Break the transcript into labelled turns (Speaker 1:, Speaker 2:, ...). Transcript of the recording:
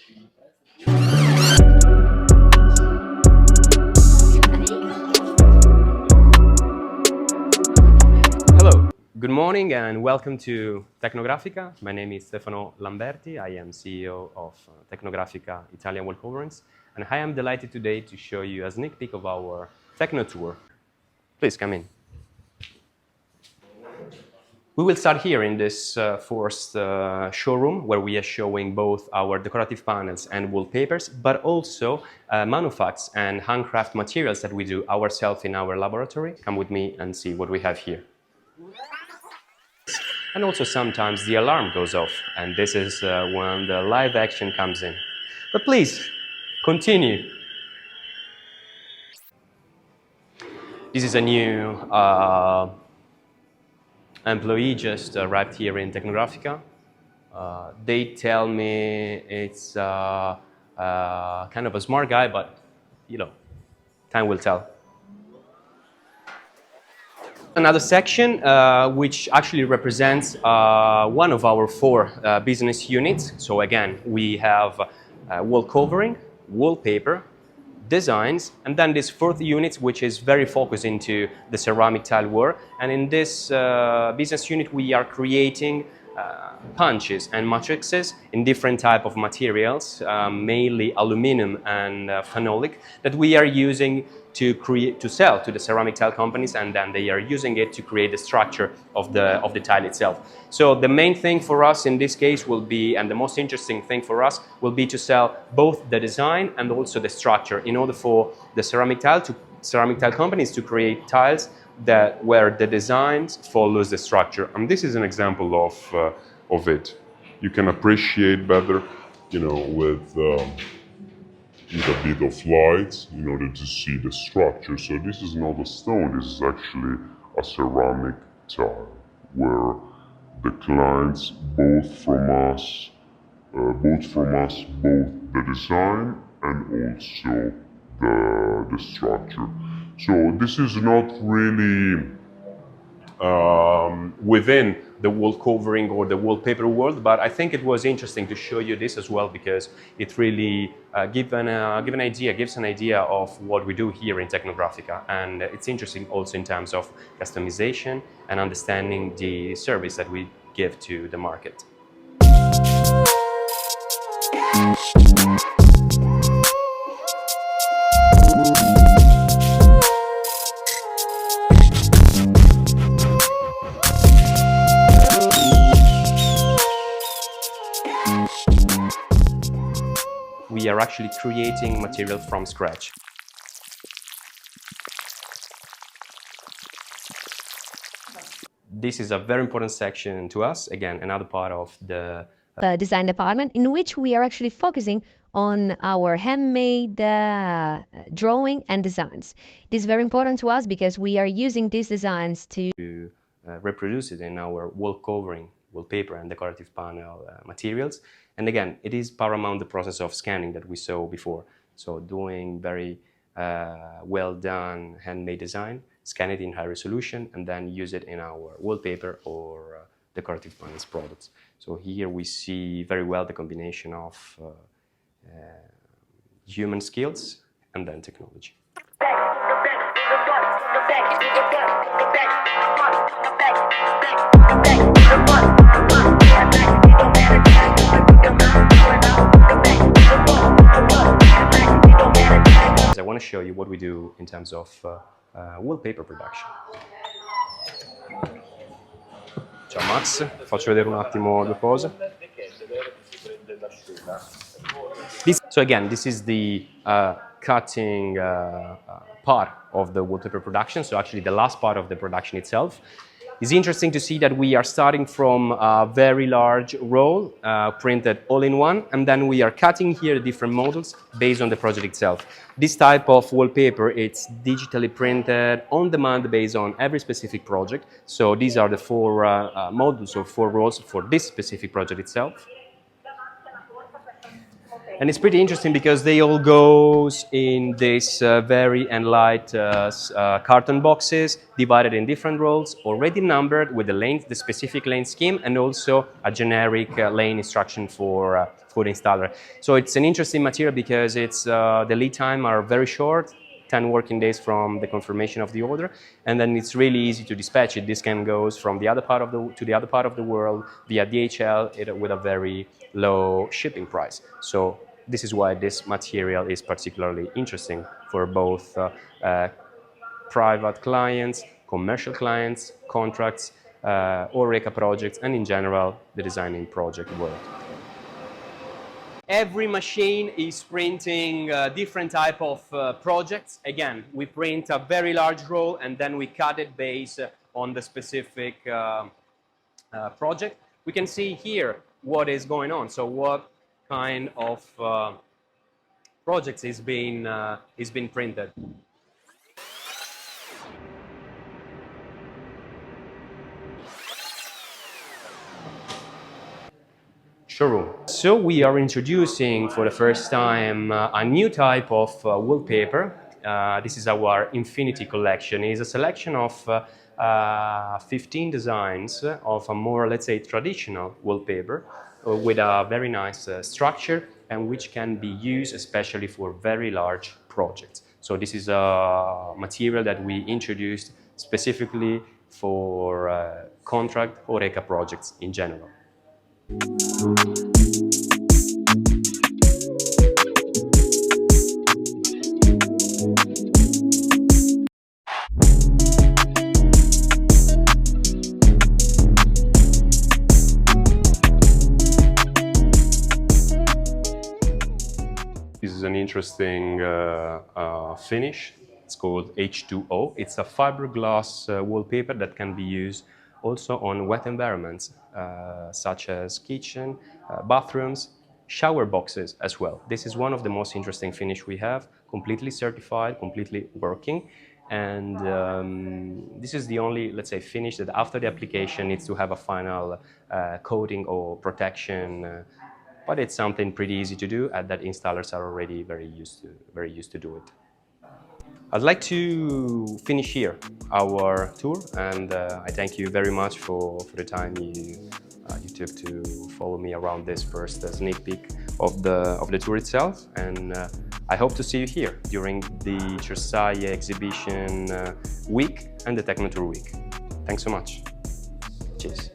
Speaker 1: Hello, good morning and welcome to Tecnografica. My name is Stefano Lamberti. I am CEO of Tecnografica Italian Wallcoverings, and I am delighted today to show you a sneak peek of our Tecno Tour. Please come in. We will start here in this first showroom where we are showing both our decorative panels and wallpapers, but also manufacts and handcraft materials that we do ourselves in our laboratory. Come with me and see what we have here. And also sometimes the alarm goes off, and this is when the live action comes in. But please, continue. This is a new employee just arrived here in Tecnografica. They tell me it's kind of a smart guy, but you know, time will tell. Another section which actually represents one of our four business units. So again, we have wall covering, wallpaper, designs, and then this fourth unit which is very focused into the ceramic tile work. And in this business unit we are creating punches and matrices in different type of materials, mainly aluminum and phenolic, that we are using to sell to the ceramic tile companies, and then they are using it to create the structure of the tile itself. So the main thing for us in this case will be, and the most interesting thing for us will be to sell both the design and also the structure in order for the ceramic tile companies to create tiles where the designs follows the structure.
Speaker 2: And this is an example of it. You can appreciate better, you know, with a bit of light in order to see the structure. So this is not a stone, this is actually a ceramic tile where the clients both from us both the design and also the structure. So this is not really
Speaker 1: within the wall covering or the wallpaper world, but I think it was interesting to show you this as well because it really gives an idea of what we do here in Tecnografica, and it's interesting also in terms of customization and understanding the service that we give to the market. We are actually creating material from scratch. This is a very important section to us. Again, another part of the
Speaker 3: design department in which we are actually focusing on our handmade drawing and designs. It is very important to us because we are using these designs to
Speaker 1: reproduce it in our wall covering, wallpaper and decorative panel materials. And again, it is paramount the process of scanning that we saw before. So doing very well done handmade design, scan it in high resolution, and then use it in our wallpaper or decorative panels products. So here we see very well the combination of human skills and then technology. I want to show you what we do in terms of wallpaper production. Ciao Max, faccio vedere un attimo due cose. So again, this is the cutting part of the wallpaper production, so actually the last part of the production itself. It's interesting to see that we are starting from a very large roll, printed all in one, and then we are cutting here different models based on the project itself. This type of wallpaper, it's digitally printed on demand based on every specific project. So these are the four models or four rolls for this specific project itself. And it's pretty interesting because they all goes in this very and light carton boxes divided in different roles, already numbered with the lane, the specific lane scheme, and also a generic lane instruction for the installer. So it's an interesting material because it's the lead time are very short, 10 working days from the confirmation of the order, and then it's really easy to dispatch it. This can go from the other part of to the other part of the world via DHL with a very low shipping price. So this is why this material is particularly interesting for both private clients, commercial clients, contracts, Horeca projects, and in general, the designing project world. Every machine is printing different type of projects. Again, we print a very large roll and then we cut it based on the specific project. We can see here what is going on. So what kind of projects is being printed. Showroom. So we are introducing for the first time a new type of wallpaper. This is our Infinity collection. It is a selection of 15 designs of a more, let's say, traditional wallpaper with a very nice structure and which can be used especially for very large projects. So this is a material that we introduced specifically for contract Horeca projects in general. This is an interesting finish. It's called H2O. It's a fiberglass wallpaper that can be used also on wet environments, such as kitchen, bathrooms, shower boxes as well. This is one of the most interesting finish we have, completely certified, completely working. And this is the only, let's say, finish that after the application needs to have a final coating or protection. But it's something pretty easy to do, and that installers are already very used to do it. I'd like to finish here our tour, and I thank you very much for the time you took to follow me around this first sneak peek of the tour itself. And I hope to see you here during the Cersaie exhibition week and the Tecno Tour week. Thanks so much. Cheers.